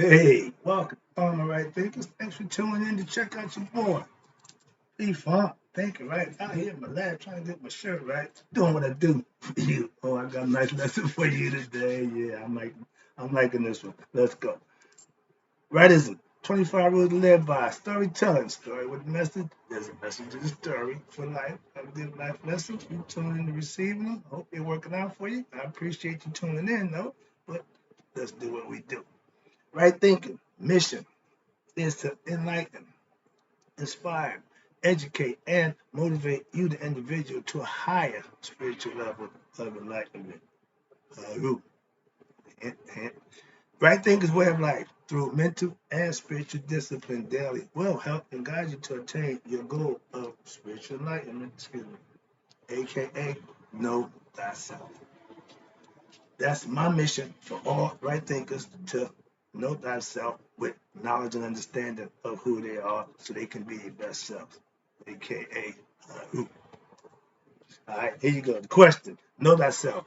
Hey, welcome, all right, thinkers. Thanks for tuning in to check out your boy. Be fun. Thinking right out here in my lab trying to get my shirt right. Doing what I do for you. Oh, I got a nice lesson for you today. Yeah, I'm liking this one. Let's go. Writism. 25 rules to live by. Storytelling. Story with a message. There's a message in the story for life. Have a good life lessons. You tuning in to receiving them. Hope they're working out for you. I appreciate you tuning in though. But let's do what we do. Right thinking. Mission is to enlighten, inspire, educate, and motivate you, the individual, to a higher spiritual level of enlightenment. Heru. Hint, hint. Right thinking's way of life through mental and spiritual discipline daily will help and guide you to attain your goal of spiritual enlightenment, aka know thyself. That's my mission for all right thinkers to know thyself with knowledge and understanding of who they are so they can be their best selves, aka who. All right, here you go. The question: know thyself.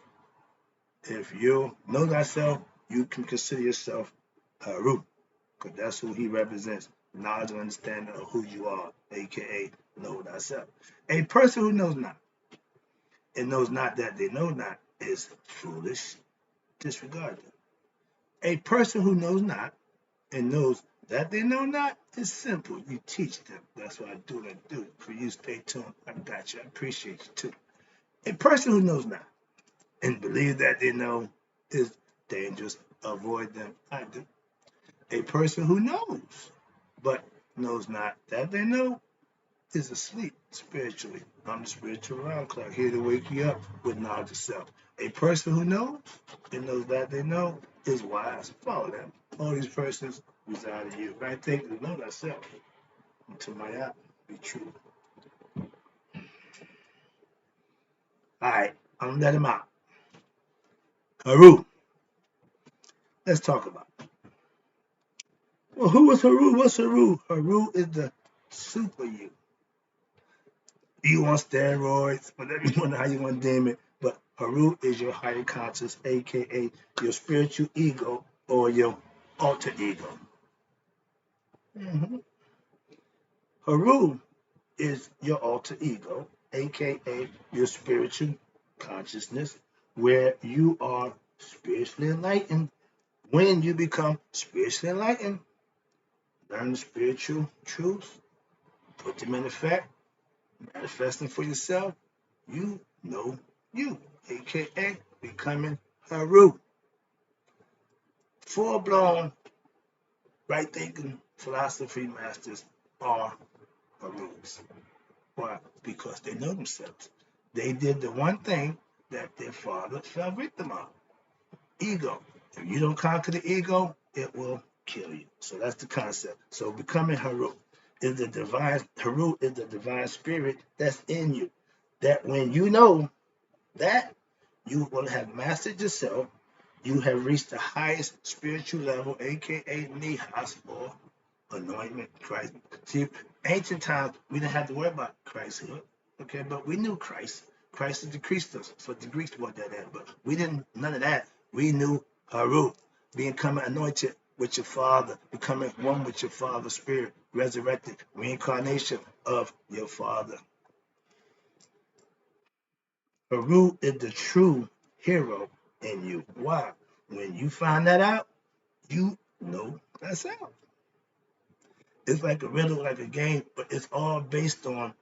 If you know thyself, you can consider yourself Heru, because that's who he represents. Knowledge and understanding of who you are, aka know thyself. A person who knows not and knows not that they know not is foolish. Disregard them. A person who knows not and knows that they know not is simple. You teach them. That's what I do. What I do. For you, stay tuned. I got you. I appreciate you too. A person who knows not and believes that they know is dangerous. Avoid them. I do. A person who knows but knows not that they know is asleep spiritually. I'm the spiritual alarm clock here to wake you up with knowledge of self. A person who knows and knows that they know is wise. Follow them. All these persons reside in you. Right think to know thyself. Until my app be true. All right, I'm gonna let him out. Heru. Let's talk about it. Well, who is Heru? What's Heru? Heru is the super you. You on steroids, whatever you want, how you want to name it. But Heru is your higher conscious, aka your spiritual ego or your alter ego. Mhm. Heru is your alter ego, aka your spiritual consciousness, where you are spiritually enlightened. When you become spiritually enlightened, learn the spiritual truths, put them in effect, manifesting for yourself, you know you, aka becoming Heru. Full blown right thinking philosophy masters are Herus. Why? Because they know themselves. They did the one thing that their father fell victim of: ego. If you don't conquer the ego, it will kill you. So that's the concept. So becoming Heru is the divine. Heru is the divine spirit that's in you. That when you know that, you will have mastered yourself. You have reached the highest spiritual level, aka Nihas, or anointment, Christ. See, ancient times we didn't have to worry about Christhood, okay, but we knew Christ. Christ is the Christos, so the Greeks brought that in, but we didn't none of that. We knew Heru, becoming anointed with your Father, becoming one with your Father's Spirit, resurrected, reincarnation of your Father. Heru is the true hero in you. Why? When you find that out, you know thyself. It's like a riddle, like a game, but it's all based on,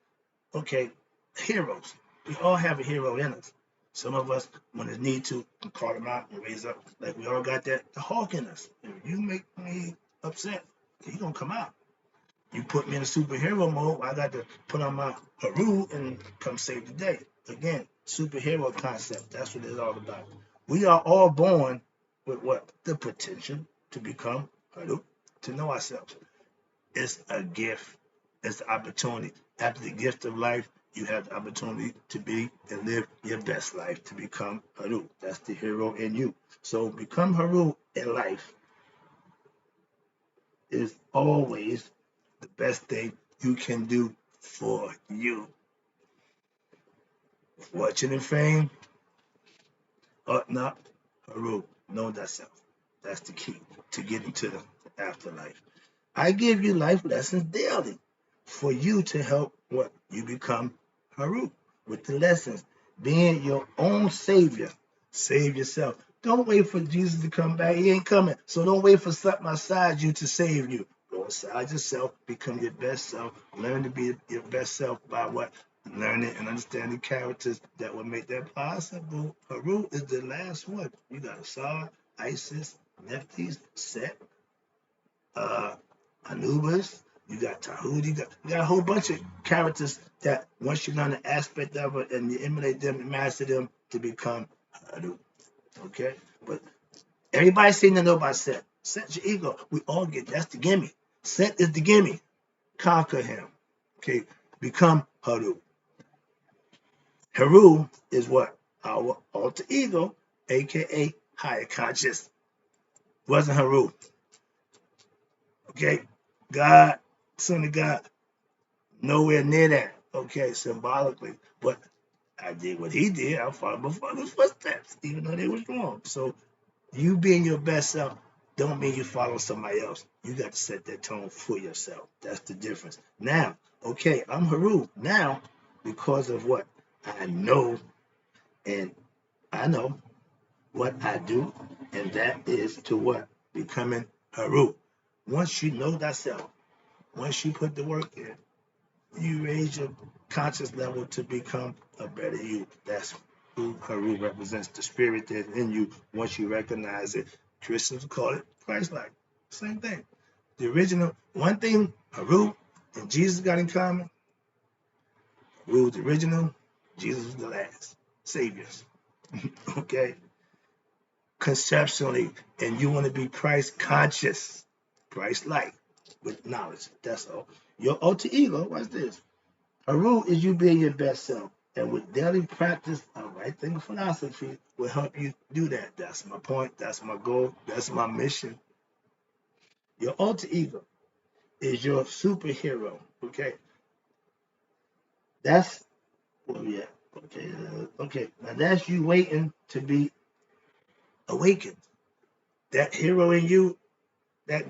okay, heroes. We all have a hero in us. Some of us, when it's need to, can call them out and raise up. Like we all got that the hawk in us. If you make me upset, he gonna come out. You put me in a superhero mode, I got to put on my Heru and come save the day. Again, superhero concept. That's what it's all about. We are all born with what? The potential to become Heru, to know ourselves. It's a gift. It's an opportunity. After the gift of life, you have the opportunity to be and live your best life, to become Heru. That's the hero in you. So become Heru in life is always the best thing you can do for you. Fortune and fame, ought not, Heru, know thyself. That's the key to getting to the afterlife. I give you life lessons daily for you to help what you become Heru with the lessons. Being your own savior. Save yourself. Don't wait for Jesus to come back. He ain't coming. So don't wait for something outside you to save you. Go inside yourself, become your best self. Learn to be your best self by what? Learning and understanding characters that will make that possible. Heru is the last one. You got Asar, Isis, Nephthys, Set, uh, Anubis, you got Tahuti, you got a whole bunch of characters that once you learn the aspect of it and you emulate them and master them to become Heru. Okay? But everybody seems to know about Set. Set's your ego. We all get that's the gimme. Set is the gimme. Conquer him. Okay? Become Heru. Heru is what? Our alter ego, aka higher conscious. Wasn't Heru. Okay? God, Son of God, nowhere near that. Okay, symbolically. But I did what he did. I followed my father's footsteps, even though they was wrong. So you being your best self don't mean you follow somebody else. You got to set that tone for yourself. That's the difference. Now, okay, I'm Heru now because of what I know, and I know what I do, and that is to what? Becoming Heru. Once you know thyself, once you put the work in, you raise your conscious level to become a better you. That's who Heru represents, the spirit that's in you once you recognize it. Christians call it Christ-like. Same thing. The original, one thing Heru and Jesus got in common, Heru was the original, Jesus was the last. Saviors. Okay? Conceptually, and you want to be Christ conscious, Christ like, with knowledge. That's all. Your alter ego, what's this? Heru is you being your best self. And with daily practice of right thinking philosophy will help you do that. That's my point. That's my goal. That's my mission. Your alter ego is your superhero. Okay. That's where we at. Okay. Okay. Now that's you waiting to be awakened. That hero in you, that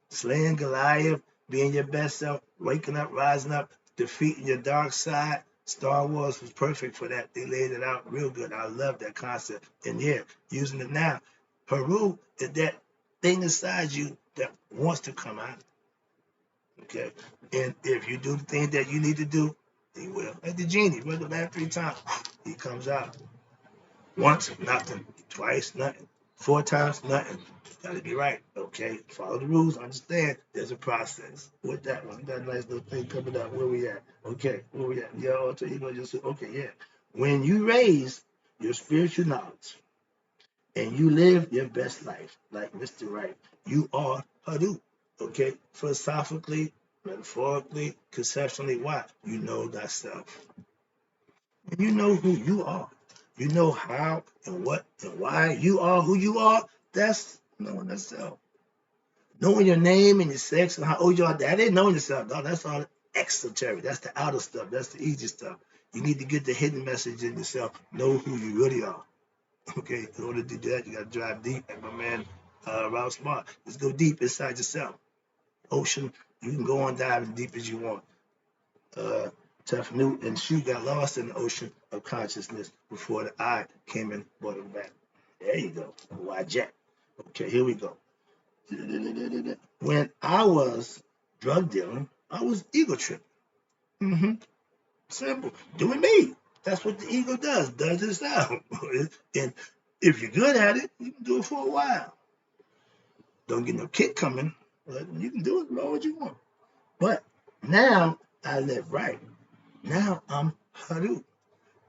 slaying Goliath, being your best self, waking up, rising up, defeating your dark side. Star Wars was perfect for that. They laid it out real good. I love that concept. And yeah, using it now. Heru is that thing inside you that wants to come out. Okay. And if you do the thing that you need to do, he will. Like the genie, read the last 3 times, he comes out. Once, nothing. Twice, nothing. 4 times, nothing. Gotta be right. Okay. Follow the rules. Understand there's a process with that one. That nice little thing coming up. Where we at? Okay. Where we at? Yeah, alter ego just okay, yeah. When you raise your spiritual knowledge and you live your best life, like Mr. Wright, you are Heru. Okay? Philosophically, metaphorically, conceptually, why? You know thyself. And you know who you are. You know how and what and why you are who you are. That's knowing yourself. Knowing your name and your sex and how old you are, that ain't knowing yourself. No, that's all exoteric. That's the outer stuff. That's the easy stuff. You need to get the hidden message in yourself. Know who you really are. Okay, in order to do that, you got to drive deep, like my man Ralph Smart. Let's go deep inside yourself. Ocean, you can go on diving deep as you want. Tough Newt and Shoe got lost in the ocean of consciousness before the eye came and brought him back. There you go. Why Jack? Okay, here we go. When I was drug dealing, I was ego tripping. Simple. Doing me. That's what the ego does itself. And if you're good at it, you can do it for a while. Don't get no kick coming, but you can do it as long as you want. But now I live right. Now I'm Heru.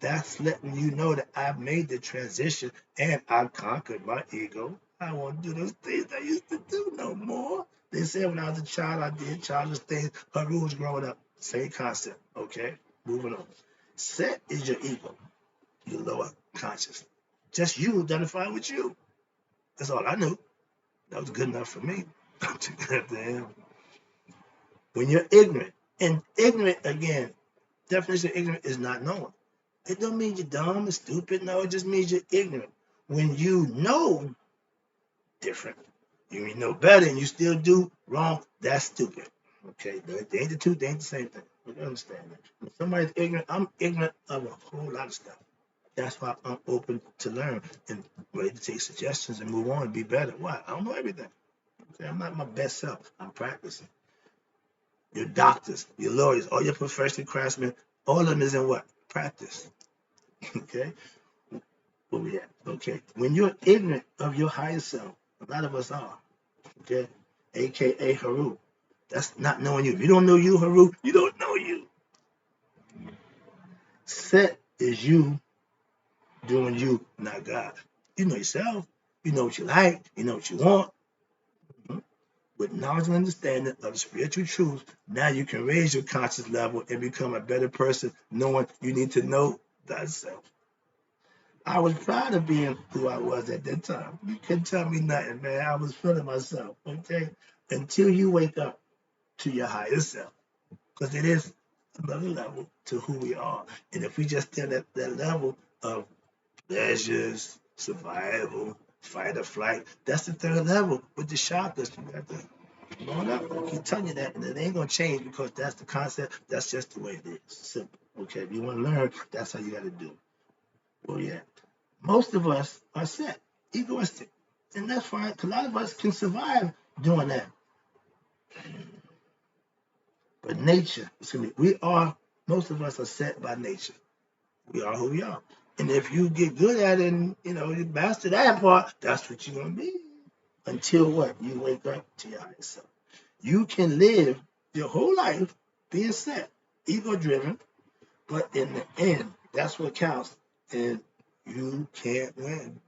That's letting you know that I've made the transition and I've conquered my ego. I won't do those things I used to do no more. They said when I was a child, I did childish things. Heru was growing up. Same concept. Okay, moving on. Set is your ego, your lower consciousness. Just you identifying with you. That's all I knew. That was good enough for me. When you're ignorant, and ignorant again, definition of ignorant is not knowing. It don't mean you're dumb or stupid. No, it just means you're ignorant. When you know, different. You know better and you still do wrong, that's stupid. Okay, they ain't the two, they ain't the same thing. You understand that. When somebody's ignorant, I'm ignorant of a whole lot of stuff. That's why I'm open to learn and ready to take suggestions and move on and be better. Why? I don't know everything. Okay, I'm not my best self. I'm practicing. Your doctors, your lawyers, all your professional craftsmen, all of them is in what? Practice. Okay? Where we at? Okay. When you're ignorant of your higher self, a lot of us are, okay? AKA Heru. That's not knowing you. If you don't know you, Heru, you don't know you. Set is you doing you, not God. You know yourself. You know what you like. You know what you want. Mhm. With knowledge and understanding of spiritual truth, now you can raise your conscious level and become a better person, knowing you need to know thyself. I was proud of being who I was at that time. You couldn't tell me nothing, man. I was feeling myself, okay? Until you wake up to your higher self, because it is another level to who we are. And if we just stay at that level of pleasures, survival, fight or flight, that's the third level with the chakras. You got to going up. I keep telling you that, and it ain't gonna change because that's the concept. That's just the way it is. Simple. Okay, if you want to learn, that's how you got to do it. Oh yeah. Most of us are set, egoistic, and that's fine. A lot of us can survive doing that. But nature, we are. Most of us are set by nature. We are who we are. And if you get good at it, and you master that part, that's what you're gonna be. Until what? You wake up to your higher self. You can live your whole life being set, ego driven, but in the end, that's what counts. And you can't win.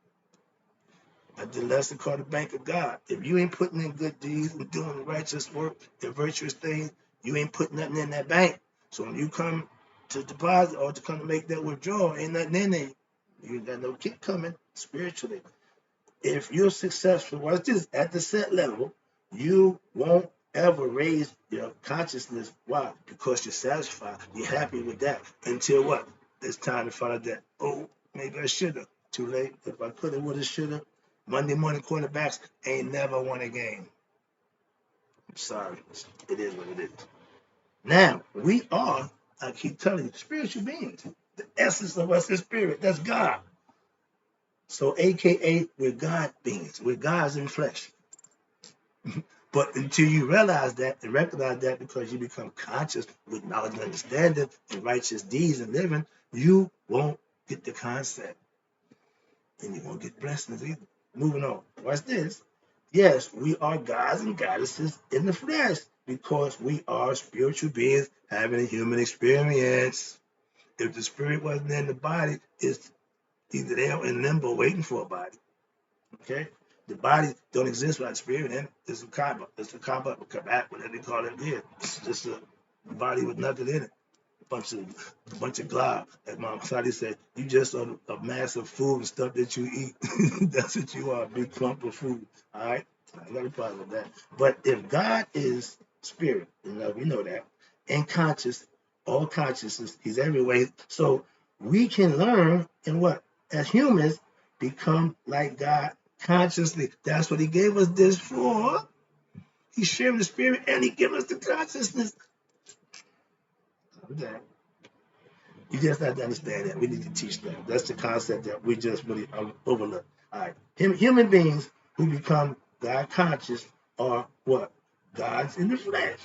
The lesson called the bank of God. If you ain't putting in good deeds and doing righteous work and virtuous things, you ain't putting nothing in that bank. So when you come to deposit or to come to make that withdrawal, ain't nothing in there. You got no kick coming spiritually. If you're successful, watch this, at the set level, you won't ever raise your consciousness. Why? Because you're satisfied. You're happy with that. Until what? It's time to find out that, oh, maybe I should have. Too late. If I could have, would have, should have. Monday morning quarterbacks ain't never won a game. I'm sorry. It is what it is. Now, we are, I keep telling you, spiritual beings. The essence of us is spirit. That's God. So, AKA, we're God beings. We're gods in flesh. But until you realize that and recognize that, because you become conscious with knowledge and understanding and righteous deeds and living, you won't get the concept. And you won't get blessings either. Moving on. Watch this. Yes, we are gods and goddesses in the flesh because we are spiritual beings having a human experience. If the spirit wasn't in the body, it's either there in limbo waiting for a body. Okay? The body don't exist without spirit in it. It's a kaba. It's a kaba, a kabat, whatever they call it here. It's just a body with nothing in it. A bunch of glob. Like Mom Sadi said, you just a mass of food and stuff that you eat. That's what you are, a big clump of food. All right? I got a problem with that. But if God is spirit, we know that, and conscious, all consciousness, he's everywhere. So we can learn and what? As humans, become like God consciously. That's what he gave us this for. He shared the spirit and he gave us the consciousness. Okay. You just have to understand that. We need to teach that. That's the concept that we just really overlook. All right. Human beings who become God conscious are what? Gods in the flesh.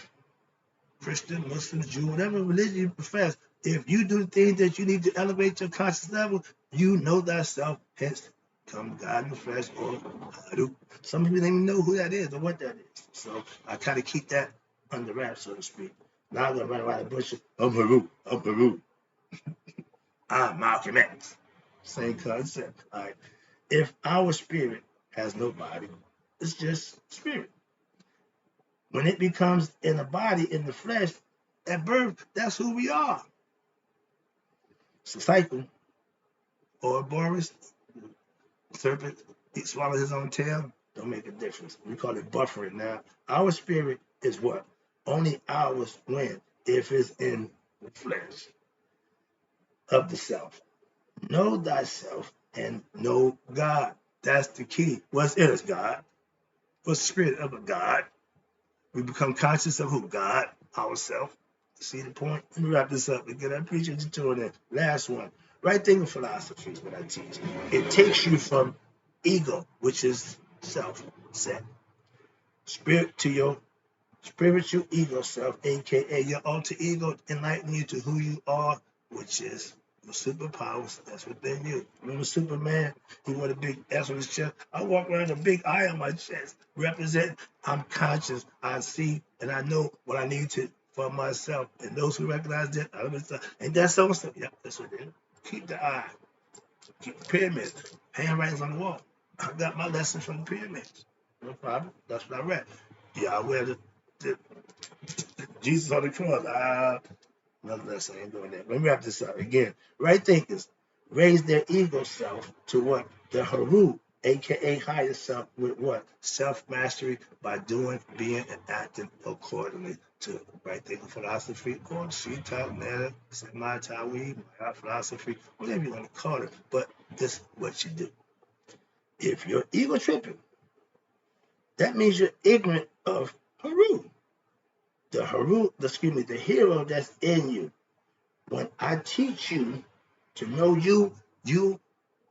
Christian, Muslim, Jew, whatever religion you profess. If you do the things that you need to elevate your conscious level, you know thyself, hence come God in the flesh or Heru. Some people don't even know who that is or what that is. So I kind of keep that under wraps, so to speak. Now I'm going to run around the bush. I'm Heru. I'm Heru. I'm Malcolm X. Same concept. All right. If our spirit has no body, it's just spirit. When it becomes in a body, in the flesh, at birth, that's who we are. It's a cycle. Or Boris, serpent, he swallowed his own tail. Don't make a difference. We call it buffering now. Our spirit is what? Only ours when? If it's in the flesh of the self. Know thyself and know God. That's the key. What's in us, God? was the spirit of a God. We become conscious of who? God, ourselves. See the point? Let me wrap this up again. I appreciate you tuning in. Last one. Right thinking philosophy is what I teach. It takes you from ego, which is self, set, spirit to your spiritual ego self, aka your alter ego, enlighten you to who you are, which is your superpowers that's within you. Remember Superman? He wore a big S on his chest. I walk around with a big I on my chest, represent I'm conscious, I see, and I know what I need to for myself. And those who recognize that, I understand. And that's also, yeah, that's what it is. Keep the eye, keep the pyramids, handwritings on the wall. I got my lessons from the pyramids. No problem. That's what I read. Yeah, I wear the Jesus on the cross. Nonetheless, I ain't doing that. Let me wrap this up again. Right thinkers raise their ego self to what? The Heru, aka higher self, with what? Self mastery by doing, being, and acting accordingly to right thinking philosophy or Shita, Meta, Semi Tawi, my philosophy, whatever you want to call it. But this is what you do. If you're ego tripping, that means you're ignorant of Heru. The Heru, the hero that's in you. When I teach you to know you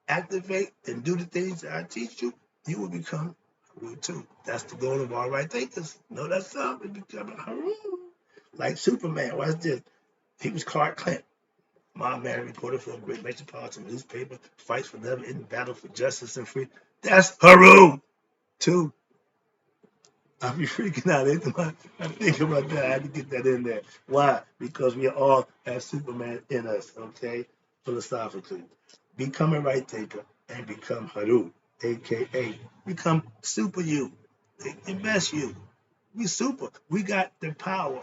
activate and do the things that I teach you, you will become Heru too. That's the goal of all right thinkers. Know that stuff and become a Heru. Like Superman, watch this. He was Clark Kent. Mom married reporter for a great metropolitan newspaper, fights for never ending battle for justice and freedom. That's Heru too. I'll be freaking out. I'm thinking about that. I had to get that in there. Why? Because we all have Superman in us, okay? Philosophically. Become a right thinker and become Heru, aka become super you. The best you. We super. We got the power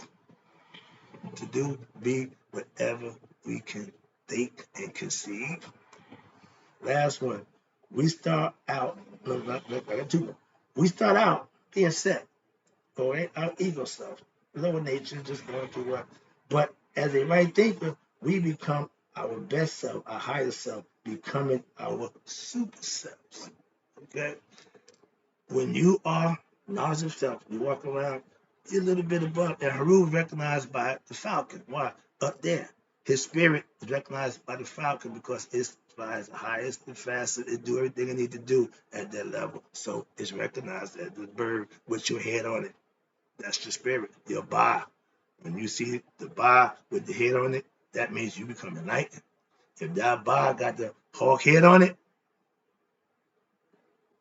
to do, be whatever we can think and conceive. Last one. We start out, no, I got two more. We start out being set. Or our ego self, lower nature, just going through what. But as a right thinker, we become our best self, our higher self, becoming our super selves. Okay? When you are knowledge of self, you walk around, you're a little bit above. And Heru is recognized by the falcon. Why? Up there. His spirit is recognized by the falcon because it flies the highest and fastest. It do everything it need to do at that level. So it's recognized as the bird with your head on it. That's your spirit, your ba. When you see the ba with the head on it, that means you become enlightened. If that ba got the hawk head on it,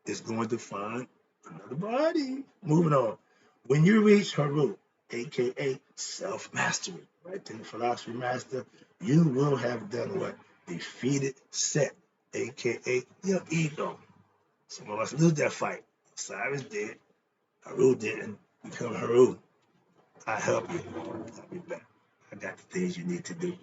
it's going to find another body. Moving on. When you reach Heru, aka self-mastery, right? Then philosophy master, you will have done what? Defeated set, aka your ego. Some of us lose that fight. Cyrus did. Heru didn't become Heru. I help you. I'll be back. I got the things you need to do.